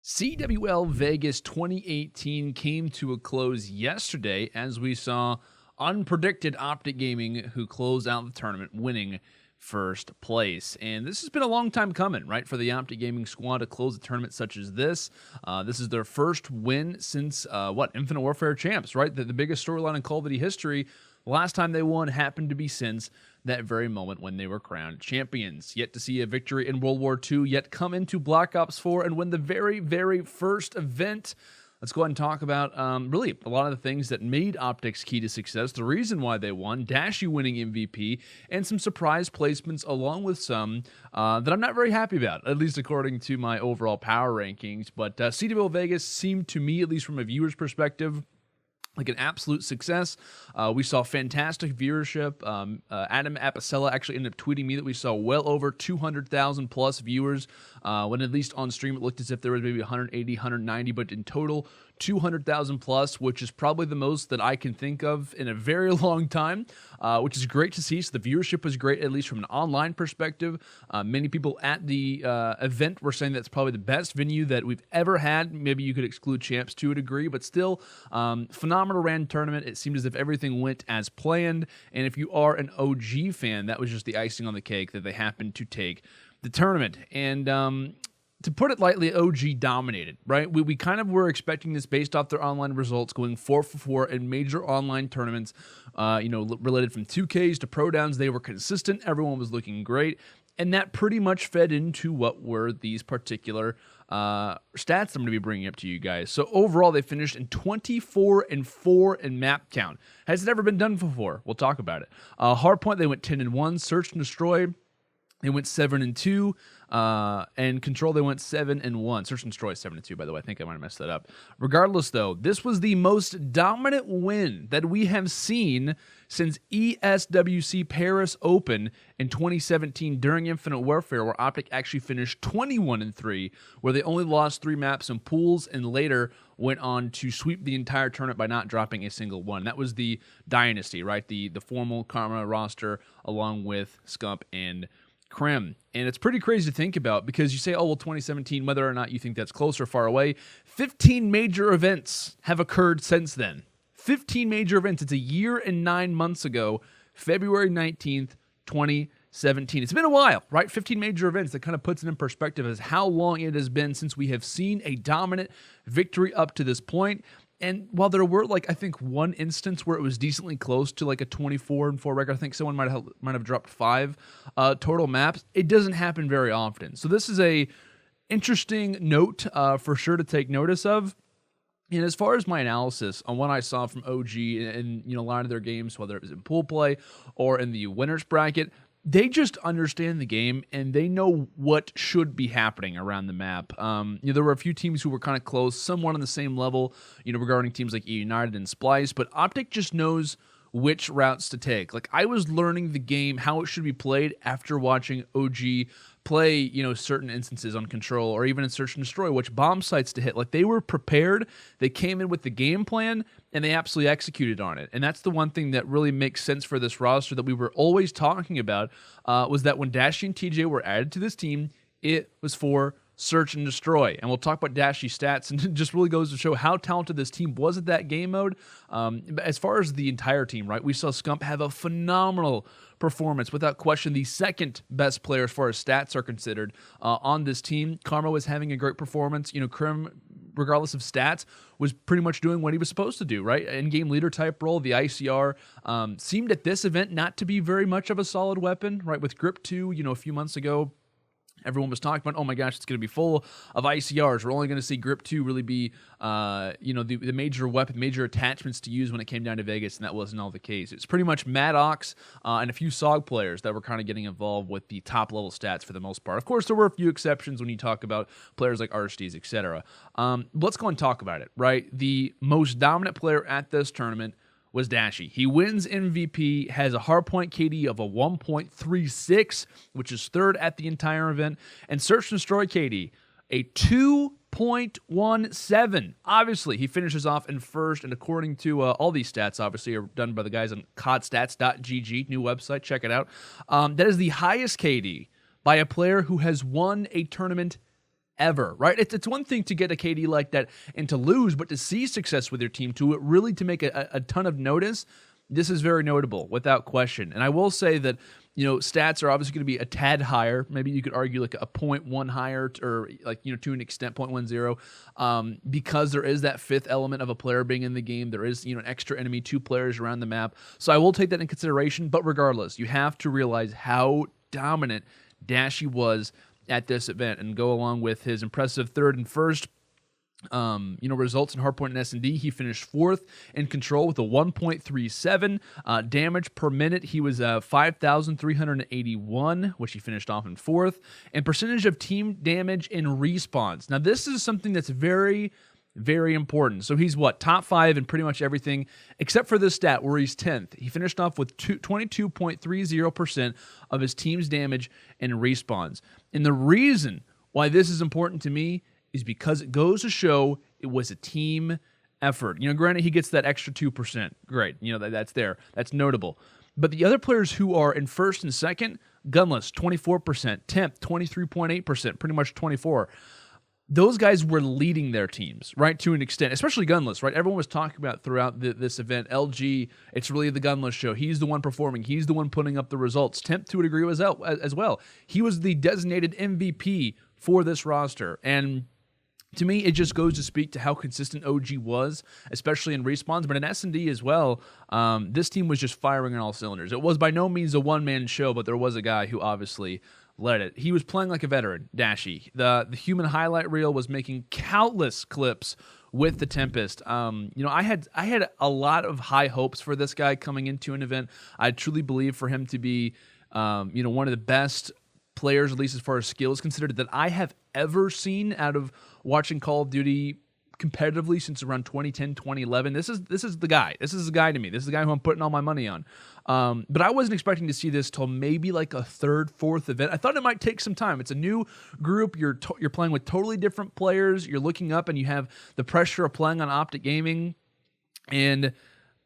CWL Vegas 2018 came to a close yesterday as we saw unpredicted OpTic Gaming who closed out the tournament winning first place. And this has been a long time coming, right, for the OpTic Gaming squad to close a tournament such as this. This is their first win since, Infinite Warfare champs, right? The biggest storyline in Call of Duty history. The last time they won happened to be since that very moment when they were crowned champions. Yet to see a victory in World War II, yet come into Black Ops 4 and win the very, very first event. Let's go ahead and talk about really a lot of the things that made OpTic's key to success, the reason why they won, Dashy winning MVP, and some surprise placements along with some that I'm not very happy about, at least according to my overall power rankings. But CWL Vegas seemed to me, at least from a viewer's perspective, like an absolute success. We saw fantastic viewership. Adam Apicella actually ended up tweeting me that we saw well over 200,000 plus viewers, when at least on stream it looked as if there was maybe 180, 190, but in total 200,000 plus, which is probably the most that I can think of in a very long time, which is great to see. So the viewership was great, at least from an online perspective. Many people at the event were saying that's probably the best venue that we've ever had. Maybe you could exclude champs to a degree, but still, phenomenal ran tournament. It seemed as if everything went as planned, and if you are an OG fan, that was just the icing on the cake that they happened to take the tournament. And to put it lightly, OG dominated, right? We kind of were expecting this based off their online results, going 4 for 4 in major online tournaments, related from 2Ks to Pro Downs. They were consistent. Everyone was looking great. And that pretty much fed into what were these particular stats I'm going to be bringing up to you guys. So overall, they finished in 24-4 in map count. Has it ever been done before? We'll talk about it. Hardpoint, they went 10-1. Search and Destroy, they went 7-2. And Control, they went 7-1. Search and Destroy 7-2, by the way. I think I might have messed that up. Regardless, though, this was the most dominant win that we have seen since ESWC Paris Open in 2017 during Infinite Warfare, where OpTic actually finished 21-3, where they only lost 3 maps in pools and later went on to sweep the entire tournament by not dropping a single one. That was the Dynasty, right? The formal Karma roster along with Scump and Krim. And it's pretty crazy to think about because you say, oh, well, 2017, whether or not you think that's close or far away, 15 major events have occurred since then. 15 major events. It's a year and 9 months ago, February 19th, 2017. It's been a while, right? 15 major events. That kind of puts it in perspective as how long it has been since we have seen a dominant victory up to this point. And while there were, I think one instance where it was decently close to a 24-4 record, I think someone might have dropped 5 total maps. It doesn't happen very often. So this is a interesting note for sure to take notice of. And as far as my analysis on what I saw from OG and a lot of their games, whether it was in pool play or in the winners bracket, they just understand the game and they know what should be happening around the map. There were a few teams who were kind of close, somewhat on the same level, regarding teams like E United and Splice, but OpTic just knows which routes to take. I was learning the game, how it should be played after watching OG play, certain instances on Control or even in Search and Destroy, which bomb sites to hit. They were prepared, they came in with the game plan, and they absolutely executed on it. And that's the one thing that really makes sense for this roster that we were always talking about, was that when Dashy and TJ were added to this team, it was for Search and Destroy. And we'll talk about Dashy stats, and it just really goes to show how talented this team was at that game mode. As far as the entire team, right, we saw Scump have a phenomenal performance, without question the second best player as far as stats are considered on this team. Karma was having a great performance. Krim, regardless of stats, was pretty much doing what he was supposed to do, right? In-game leader type role. The ICR seemed at this event not to be very much of a solid weapon, right? With Grip 2, a few months ago, everyone was talking about, oh my gosh, it's going to be full of ICRs. We're only going to see Grip 2 really be, the major weapon, major attachments to use when it came down to Vegas, and that wasn't all the case. It's pretty much Maddox and a few SOG players that were kind of getting involved with the top-level stats for the most part. Of course, there were a few exceptions when you talk about players like Arstees, etc. Let's go and talk about it, right? The most dominant player at this tournament was Dashy. He wins MVP, has a hardpoint KD of a 1.36, which is third at the entire event, and Search and Destroy KD, a 2.17. Obviously, he finishes off in first, and according to all these stats, obviously, are done by the guys on codstats.gg, new website, check it out. That is the highest KD by a player who has won a tournament ever, right? It's one thing to get a KD like that and to lose, but to see success with your team, to make a ton of notice, this is very notable, without question. And I will say that, stats are obviously going to be a tad higher. Maybe you could argue like a 0.1 higher, or like, to an extent 0.10, because there is that fifth element of a player being in the game. There is, an extra enemy, 2 players around the map. So I will take that in consideration. But regardless, you have to realize how dominant Dashy was at this event, and go along with his impressive third and first results in hardpoint and S&D. He finished 4th in control with a 1.37 damage per minute. He was 5,381, which he finished off in 4th, and percentage of team damage in respawns. Now, this is something that's very, very important. So he's top 5 in pretty much everything except for this stat where he's 10th. He finished off with 22.30% of his team's damage in respawns. And the reason why this is important to me is because it goes to show it was a team effort. Granted, he gets that extra 2%. Great. That's there. That's notable. But the other players who are in first and second, Gunless, 24%, 10th, 23.8%, pretty much 24%. Those guys were leading their teams, right, to an extent, especially Gunless, right? Everyone was talking about throughout this event, LG, it's really the Gunless show. He's the one performing. He's the one putting up the results. Temp, to a degree, as well. He was the designated MVP for this roster. And to me, it just goes to speak to how consistent OG was, especially in respawns, but in S&D as well. This team was just firing on all cylinders. It was by no means a one-man show, but there was a guy who obviously led it. He was playing like a veteran, Dashy. The human highlight reel was making countless clips with the Tempest. I had a lot of high hopes for this guy coming into an event. I truly believe for him to be, one of the best players, at least as far as skill is considered, that I have ever seen out of watching Call of Duty competitively since around 2010, 2011. This is the guy. This is the guy to me. This is the guy who I'm putting all my money on. But I wasn't expecting to see this till maybe like a third, fourth event. I thought it might take some time. It's a new group. You're playing with totally different players. You're looking up and you have the pressure of playing on OpTic Gaming. And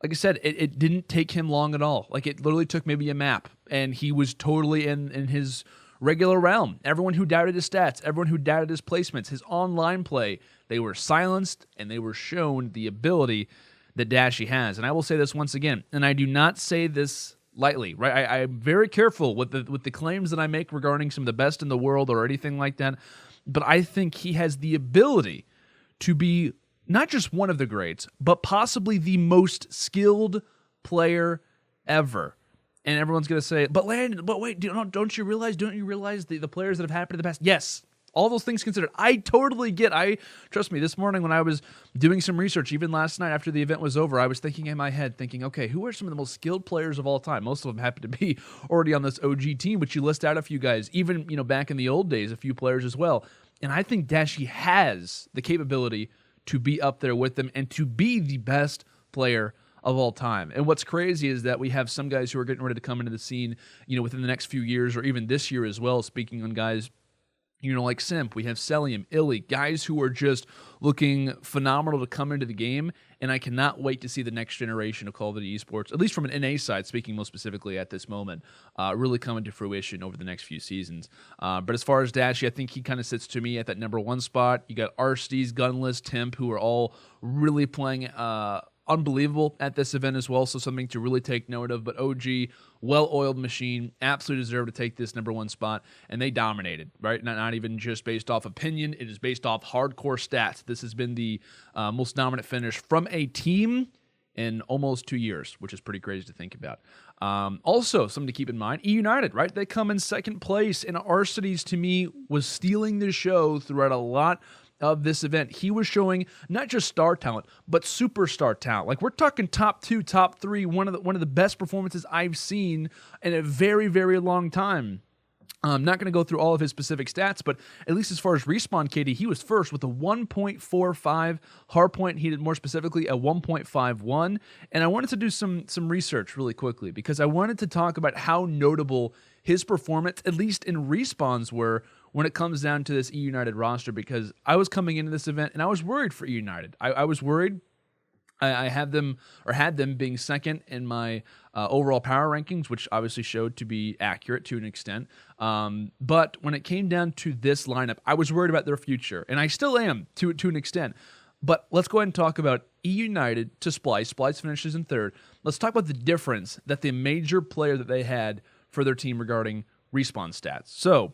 like I said, it didn't take him long at all. Like, it literally took maybe a map, and he was totally in his regular realm. Everyone who doubted his stats, everyone who doubted his placements, his online play, they were silenced and they were shown the ability that Dashy has. And I will say this once again, and I do not say this lightly, right? I'm very careful with the claims that I make regarding some of the best in the world or anything like that, but I think he has the ability to be not just one of the greats, but possibly the most skilled player ever. And everyone's going to say, but Landon, but wait, don't you realize the players that have happened in the past? Yes, all those things considered. I totally get. Trust me, this morning when I was doing some research, even last night after the event was over, I was thinking in my head, okay, who are some of the most skilled players of all time? Most of them happen to be already on this OG team, but you list out a few guys, even, back in the old days, a few players as well. And I think Dashy has the capability to be up there with them and to be the best player of all time. And what's crazy is that we have some guys who are getting ready to come into the scene, within the next few years or even this year as well. Speaking on guys, like Simp, we have Celium, Illy, guys who are just looking phenomenal to come into the game. And I cannot wait to see the next generation of Call of Duty Esports, at least from an NA side, speaking most specifically at this moment, really coming to fruition over the next few seasons. But as far as Dashy, I think he kind of sits to me at that number 1 spot. You got Arstees, Gunless, Temp, who are all really playing unbelievable at this event as well, so something to really take note of. But OG, well-oiled machine, absolutely deserved to take this number 1 spot, and they dominated, right? Not even just based off opinion, it is based off hardcore stats. This has been the most dominant finish from a team in almost 2 years, which is pretty crazy to think about. Also, something to keep in mind, E United, right? They come in second place, and Arstees, to me, was stealing the show throughout a lot of this event. He was showing not just star talent, but superstar talent. Like, we're talking top 2, top 3, one of the best performances I've seen in a very, very long time. I'm not going to go through all of his specific stats, but at least as far as respawn KD, he was first with a 1.45 hardpoint. He did more specifically a 1.51. And I wanted to do some research really quickly because I wanted to talk about how notable his performance, at least in respawns, were when it comes down to this E United roster, because I was coming into this event and I was worried for E United. I was worried I have them, or had them, being second in my overall power rankings, which obviously showed to be accurate to an extent. But when it came down to this lineup, I was worried about their future, and I still am to an extent. But let's go ahead and talk about E United to Splice. Splice finishes in third. Let's talk about the difference that the major player that they had for their team regarding respawn stats. So,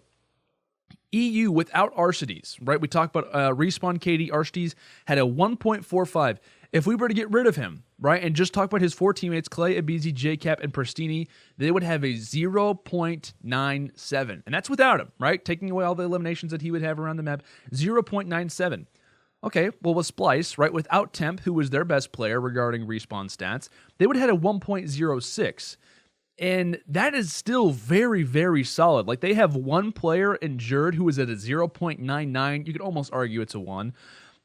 EU without Arcides, right? We talked about Respawn KD. Arcides had a 1.45. If we were to get rid of him, right, and just talk about his four teammates, Clay, Abizi, JCap, and Pristini, they would have a 0.97. And that's without him, right? Taking away all the eliminations that he would have around the map, 0.97. Okay, well, with Splice, right, without Temp, who was their best player regarding respawn stats, they would have had a 1.06. And that is still very, very solid. Like, they have one player in Jerd who is at a 0.99. You could almost argue it's a 1.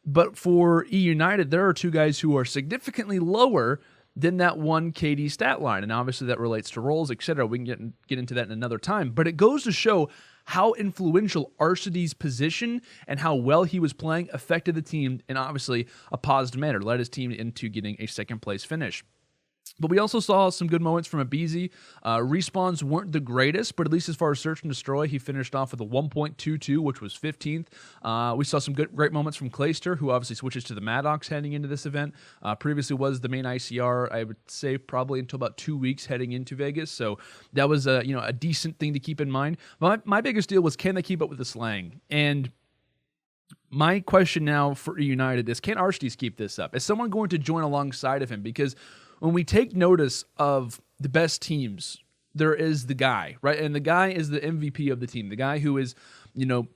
But for E United, there are two guys who are significantly lower than that one KD stat line. And obviously that relates to roles, etc. We can get into that in another time. But it goes to show how influential Arcides' position and how well he was playing affected the team in obviously a positive manner, led his team into getting a second place finish. But we also saw some good moments from Abizi. Respawns weren't the greatest, but at least as far as search and destroy, he finished off with a 1.22, which was 15th. We saw some great moments from Clayster, who obviously switches to the Maddox heading into this event. Previously was the main ICR, I would say probably until about 2 weeks heading into Vegas. So that was a decent thing to keep in mind. But my biggest deal was, can they keep up with the slang? And my question now for United is, can Arcides keep this up? Is someone going to join alongside of him? Because when we take notice of the best teams, there is the guy, right? And the guy is the MVP of the team, the guy who is,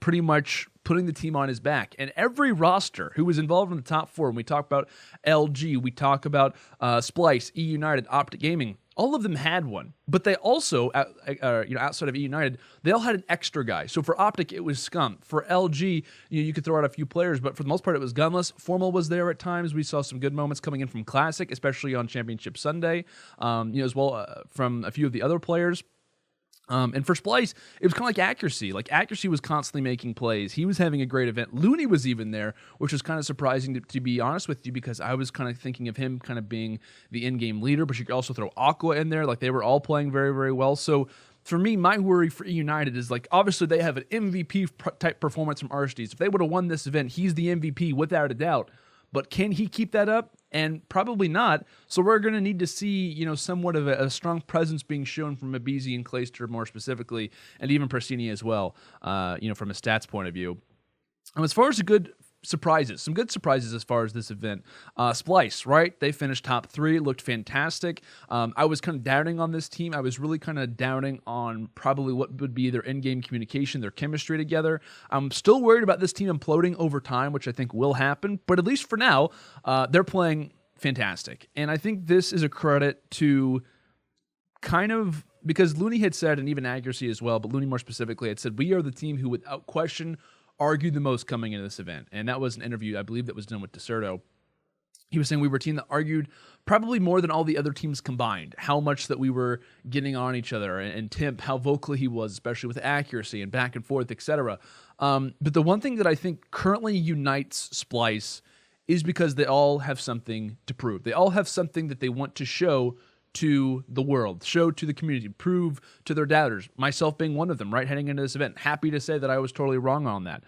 pretty much putting the team on his back. And every roster who was involved in the top four, when we talk about LG, we talk about Splice, E United, OpTic Gaming, all of them had one. But they also, outside of E United, they all had an extra guy. So for OpTic, it was Scum. For LG, you could throw out a few players, but for the most part, it was gunless. Formal was there at times. We saw some good moments coming in from Classic, especially on Championship Sunday, as well from a few of the other players. And for Splice, it was kind of like Accuracy. Like, Accuracy was constantly making plays. He was having a great event. Looney was even there, which was kind of surprising, to be honest with you, because I was kind of thinking of him kind of being the in-game leader, but you could also throw Aqua in there. Like, they were all playing very, very well. So for me, my worry for E United is, like, obviously they have an MVP-type performance from Arcides. If they would have won this event, he's the MVP without a doubt. But can he keep that up? And probably not. So we're going to need to see, somewhat of a strong presence being shown from Abizi and Clayster more specifically, and even Pristini as well, from a stats point of view. And as far as the good surprises, some good surprises as far as this event. Splice, right? They finished top 3, looked fantastic. I was kind of doubting on this team. I was really kind of doubting on probably what would be their in-game communication, their chemistry together. I'm still worried about this team imploding over time, which I think will happen, but at least for now, they're playing fantastic. And I think this is a credit to kind of, because Looney had said, and even Accuracy as well, but Looney more specifically had said, we are the team who without question argued the most coming into this event. And that was an interview, I believe, that was done with Deserto. He was saying we were a team that argued probably more than all the other teams combined, how much that we were getting on each other, and Timp, how vocal he was, especially with Accuracy and back and forth, etc. But the one thing that I think currently unites Splice is because they all have something to prove. They all have something that they want to show to the world, show to the community, prove to their doubters, myself being one of them, right, heading into this event. Happy to say that I was totally wrong on that.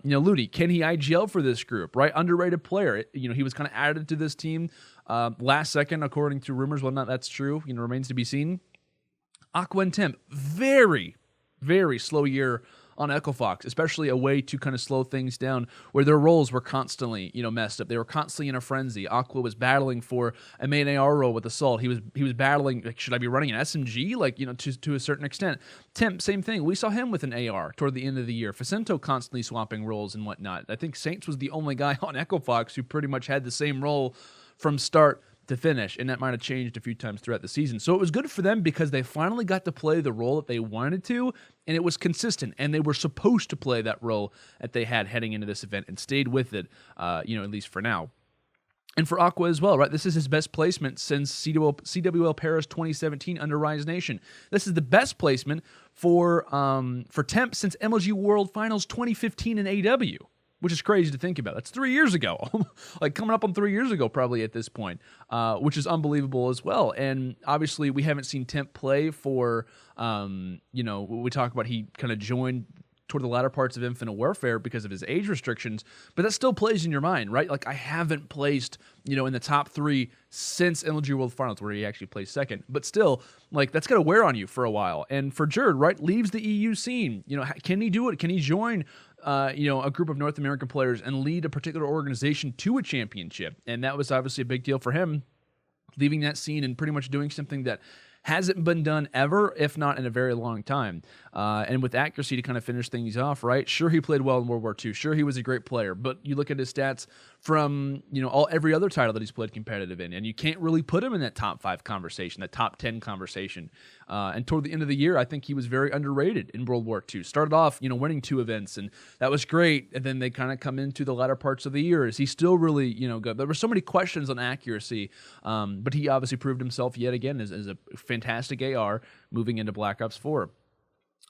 Ludi, can he IGL for this group, right? Underrated player. He was kind of added to this team last second, according to rumors. Whether or not that's true, remains to be seen. Aqua and Temp, very, very slow year on Echo Fox, especially a way to kind of slow things down, where their roles were constantly, messed up. They were constantly in a frenzy. Aqua was battling for a main AR role with Assault. He was battling, like, should I be running an SMG? To a certain extent. Temp, same thing. We saw him with an AR toward the end of the year. Facento constantly swapping roles and whatnot. I think Saints was the only guy on Echo Fox who pretty much had the same role from start to finish, and that might have changed a few times throughout the season. So it was good for them because they finally got to play the role that they wanted to, and it was consistent, and they were supposed to play that role that they had heading into this event and stayed with it, at least for now. And for Aqua as well, right? This is his best placement since CWL Paris 2017 under Rise Nation. This is the best placement for Temp since MLG World Finals 2015 in AW. which is crazy to think about. That's 3 years ago, like coming up on 3 years ago probably at this point, which is unbelievable as well. And obviously we haven't seen Temp play for, we talk about he kind of joined toward the latter parts of Infinite Warfare because of his age restrictions, but that still plays in your mind, right? Like I haven't placed, in the top 3 since MLG World Finals, where he actually placed second, but still, like that's gonna wear on you for a while. And for Jerd, right, leaves the EU scene. Can he do it? Can he join, a group of North American players and lead a particular organization to a championship? And that was obviously a big deal for him, leaving that scene and pretty much doing something that hasn't been done ever, if not in a very long time. And with accuracy to kind of finish things off, right? Sure, he played well in World War II. Sure, he was a great player. But you look at his stats from, every other title that he's played competitive in, and you can't really put him in that top 5 conversation, that top 10 conversation. And toward the end of the year, I think he was very underrated in World War II. Started off, winning 2 events, and that was great. And then they kind of come into the latter parts of the year. Is he still really, good? There were so many questions on accuracy, but he obviously proved himself yet again as a fantastic AR moving into Black Ops 4.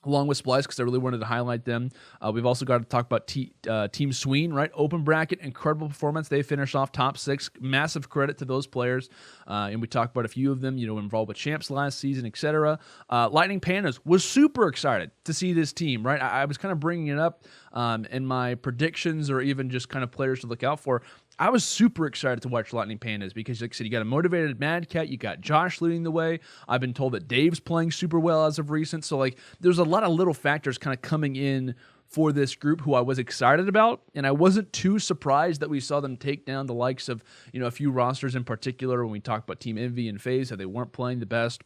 Along with Splice, because I really wanted to highlight them. We've also got to talk about Team Sween, right? Open bracket, incredible performance. They finished off top 6. Massive credit to those players. And we talked about a few of them, involved with champs last season, etc. Lightning Pandas was super excited to see this team, right? I was kind of bringing it up in my predictions or even just kind of players to look out for. I was super excited to watch Lightning Pandas because, like I said, you got a motivated Mad Cat, you got Josh leading the way. I've been told that Dave's playing super well as of recent. So, like, there's a lot of little factors kind of coming in for this group who I was excited about, and I wasn't too surprised that we saw them take down the likes of, a few rosters in particular when we talk about Team Envy and FaZe, how they weren't playing the best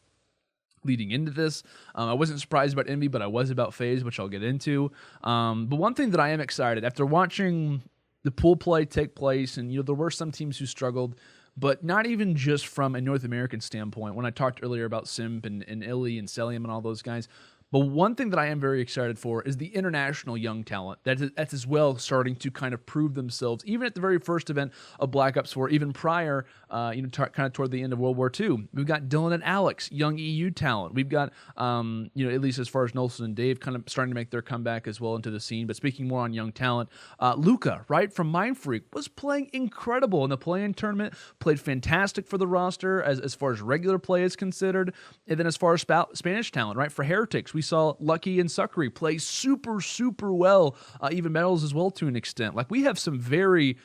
leading into this. I wasn't surprised about Envy, but I was about FaZe, which I'll get into. But one thing that I am excited, after watching the pool play take place, and there were some teams who struggled, but not even just from a North American standpoint. When I talked earlier about Simp and Illy and Celium and all those guys, but one thing that I am very excited for is the international young talent that's as well starting to kind of prove themselves, even at the very first event of Black Ops 4, even prior, kind of toward the end of World War II. We've got Dylan and Alex, young EU talent. We've got, at least as far as Nolson and Dave, kind of starting to make their comeback as well into the scene. But speaking more on young talent, Luca, right, from Mindfreak, was playing incredible in the play-in tournament, played fantastic for the roster as far as regular play is considered. And then as far as Spanish talent, right, for Heretics, we saw Lucky and Suckery play super, super well, even Metals as well to an extent. Like, we have some very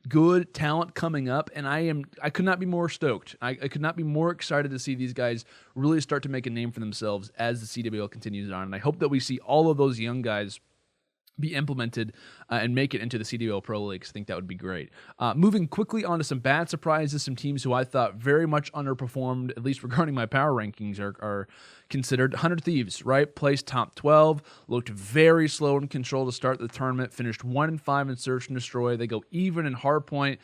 good talent coming up, and I could not be more stoked. I could not be more excited to see these guys really start to make a name for themselves as the CWL continues on. And I hope that we see all of those young guys be implemented and make it into the CWL Pro Leagues. I think that would be great. Moving quickly on to some bad surprises, some teams who I thought very much underperformed, at least regarding my power rankings, are considered. 100 Thieves, right? Placed top 12, looked very slow in control to start the tournament, finished 1-5 in Search and Destroy. They go even in Hardpoint.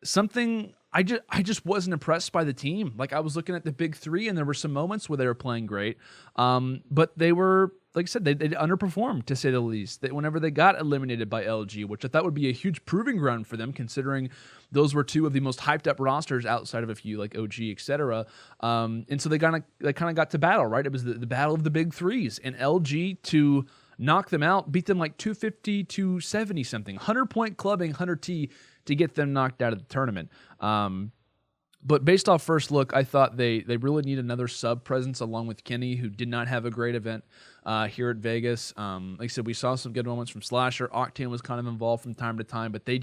Something I just wasn't impressed by the team. Like, I was looking at the big 3, and there were some moments where they were playing great, but they were, like I said, they underperformed, to say the least. Whenever they got eliminated by LG, which I thought would be a huge proving ground for them, considering those were 2 of the most hyped up rosters outside of a few like OG, etc. And so they kind of got to battle, right? It was the battle of the big 3s, and LG to knock them out, beat them like 250 to 70 something, 100-point clubbing 100T to get them knocked out of the tournament. But based off first look, I thought they really need another sub presence along with Kenny, who did not have a great event here at Vegas. Like I said, we saw some good moments from Slasher. Octane was kind of involved from time to time, but they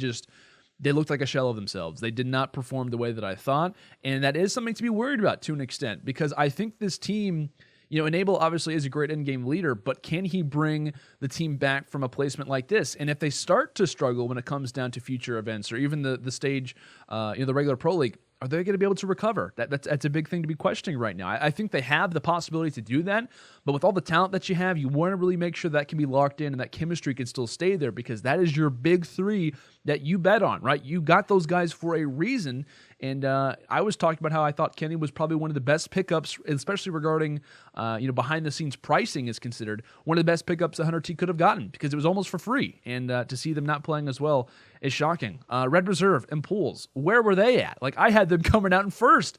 looked like a shell of themselves. They did not perform the way that I thought, and that is something to be worried about to an extent, because I think this team, Enable obviously is a great in-game leader, but can he bring the team back from a placement like this? And if they start to struggle when it comes down to future events or even the stage, the regular Pro League, are they going to be able to recover? That's a big thing to be questioning right now. I think they have the possibility to do that, but with all the talent that you have, you want to really make sure that can be locked in and that chemistry can still stay there, because that is your big 3 that you bet on, right? You got those guys for a reason, and I was talking about how I thought Kenny was probably one of the best pickups, especially regarding, behind-the-scenes pricing is considered one of the best pickups 100T could have gotten, because it was almost for free, and to see them not playing as well is shocking. Red Reserve and Pools, where were they at? Like, I had them coming out in first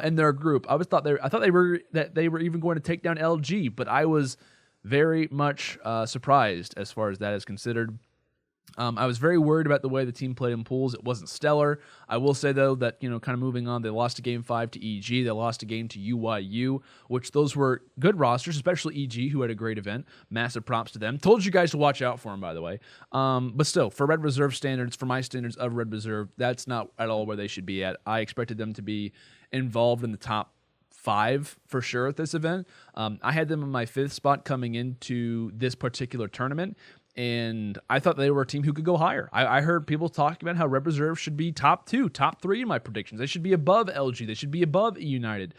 in their group. I thought they were even going to take down LG, but I was very much surprised as far as that is considered. I was very worried about the way the team played in pools. It wasn't stellar. I will say, though, that, kind of moving on, they lost a game 5 to EG. They lost a game to UYU, which those were good rosters, especially EG, who had a great event. Massive props to them. Told you guys to watch out for them, by the way. But still, for Red Reserve standards, for my standards of Red Reserve, that's not at all where they should be at. I expected them to be involved in the top 5 for sure at this event. I had them in my 5th spot coming into this particular tournament, and I thought they were a team who could go higher. I heard people talking about how Red Reserve should be top 2, top 3 in my predictions. They should be above LG. They should be above E United.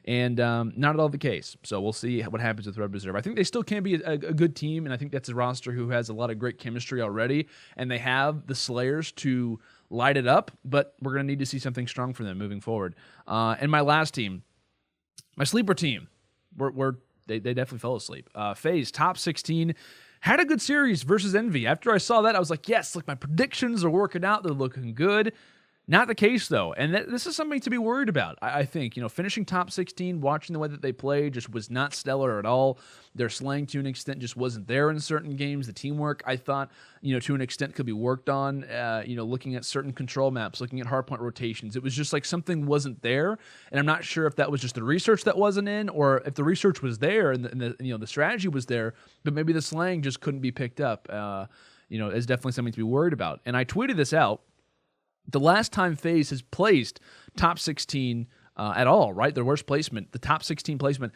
And not at all the case. So we'll see what happens with Red Reserve. I think they still can be a good team, and I think that's a roster who has a lot of great chemistry already, and they have the Slayers to light it up, but we're going to need to see something strong from them moving forward. And my last team, my sleeper team, they definitely fell asleep. FaZe, top 16, had a good series versus Envy. After I saw that, I was like, yes, my predictions are working out. They're looking good. Not the case, though, and this is something to be worried about. I think, finishing top 16, watching the way that they play just was not stellar at all. Their slang, to an extent, just wasn't there in certain games. The teamwork, I thought, to an extent, could be worked on, looking at certain control maps, looking at hardpoint rotations. It was just like something wasn't there, and I'm not sure if that was just the research that wasn't in, or if the research was there and the strategy was there, but maybe the slang just couldn't be picked up. Is definitely something to be worried about. And I tweeted this out. The last time FaZe has placed top 16 at all, right? Their worst placement, the top 16 placement.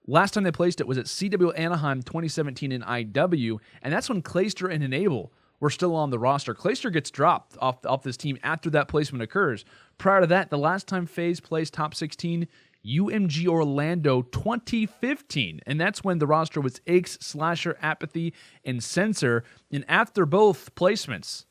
Last time they placed it was at CWL Anaheim 2017 in IW, and that's when Clayster and Enable were still on the roster. Clayster gets dropped off this team after that placement occurs. Prior to that, the last time FaZe placed top 16, UMG Orlando 2015, and that's when the roster was Aches, Slasher, Apathy, and Censor, and after both placements,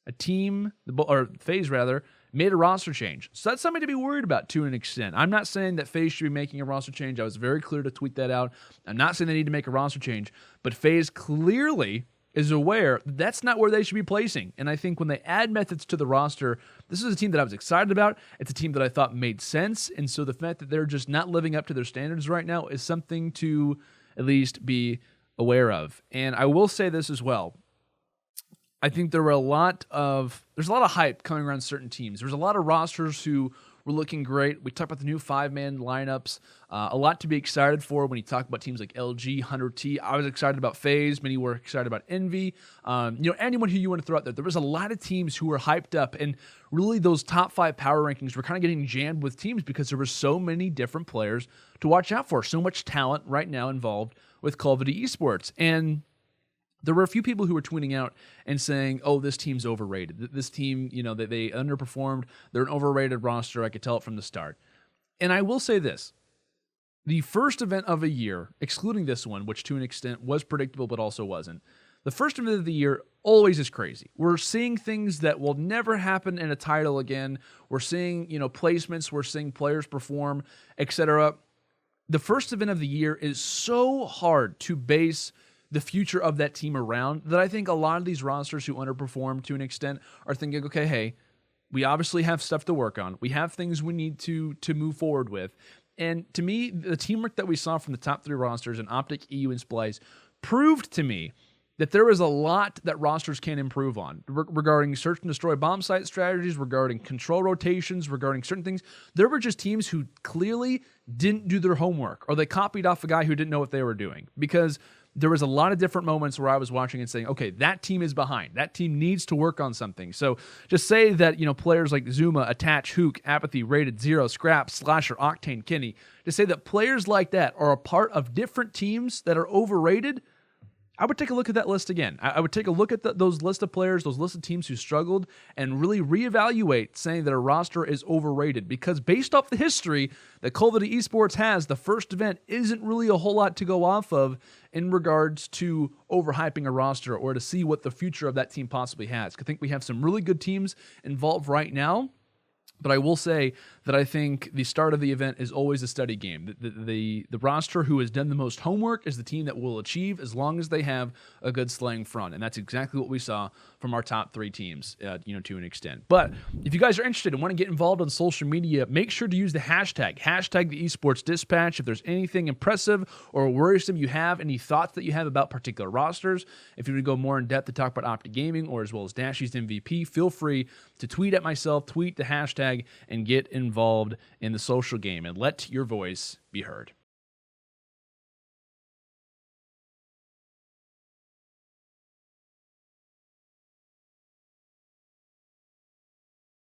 a team, or FaZe rather, made a roster change. So that's something to be worried about to an extent. I'm not saying that FaZe should be making a roster change. I was very clear to tweet that out. I'm not saying they need to make a roster change, but FaZe clearly is aware that's not where they should be placing. And I think when they add methods to the roster, this is a team that I was excited about. It's a team that I thought made sense. And so the fact that they're just not living up to their standards right now is something to at least be aware of. And I will say this as well. I think there's a lot of hype coming around certain teams. There's a lot of rosters who were looking great. We talked about the new 5-man lineups. A lot to be excited for when you talk about teams like LG, Hunter T. I was excited about FaZe. Many were excited about Envy. Anyone who you want to throw out there. There was a lot of teams who were hyped up, and really those top 5 power rankings were kind of getting jammed with teams because there were so many different players to watch out for. So much talent right now involved with Call of Duty Esports. And there were a few people who were tweeting out and saying, oh, this team's overrated. This team, they underperformed. They're an overrated roster. I could tell it from the start. And I will say this. The first event of a year, excluding this one, which to an extent was predictable but also wasn't, the first event of the year always is crazy. We're seeing things that will never happen in a title again. We're seeing, placements. We're seeing players perform, etc. The first event of the year is so hard to base the future of that team around that I think a lot of these rosters who underperform to an extent are thinking, okay, hey, we obviously have stuff to work on. We have things we need to move forward with. And to me, the teamwork that we saw from the top 3 rosters in OpTic, EU, and Splice proved to me that there is a lot that rosters can improve on regarding search and destroy bomb site strategies, regarding control rotations, regarding certain things. There were just teams who clearly didn't do their homework, or they copied off a guy who didn't know what they were doing, because there was a lot of different moments where I was watching and saying, okay, that team is behind. That team needs to work on something. So just say that, players like Zuma, Attach, Hook, Apathy, Rated, Zero, Scrap, Slasher, Octane, Kenny, to say that players like that are a part of different teams that are overrated, I would take a look at that list again. I would take a look at those list of players, those list of teams who struggled, and really reevaluate saying that a roster is overrated. Because based off the history that Call of Duty Esports has, the first event isn't really a whole lot to go off of in regards to overhyping a roster or to see what the future of that team possibly has. I think we have some really good teams involved right now. But I will say that I think the start of the event is always a study game. The roster who has done the most homework is the team that will achieve, as long as they have a good slaying front. And that's exactly what we saw from our top 3 teams, to an extent. But if you guys are interested and want to get involved on social media, make sure to use the hashtag the Esports Dispatch. If there's anything impressive or worrisome you have, any thoughts that you have about particular rosters, if you want to go more in depth to talk about OpTic Gaming or as well as Dashy's MVP, feel free to tweet at myself, tweet the hashtag, and get involved in the social game and let your voice be heard.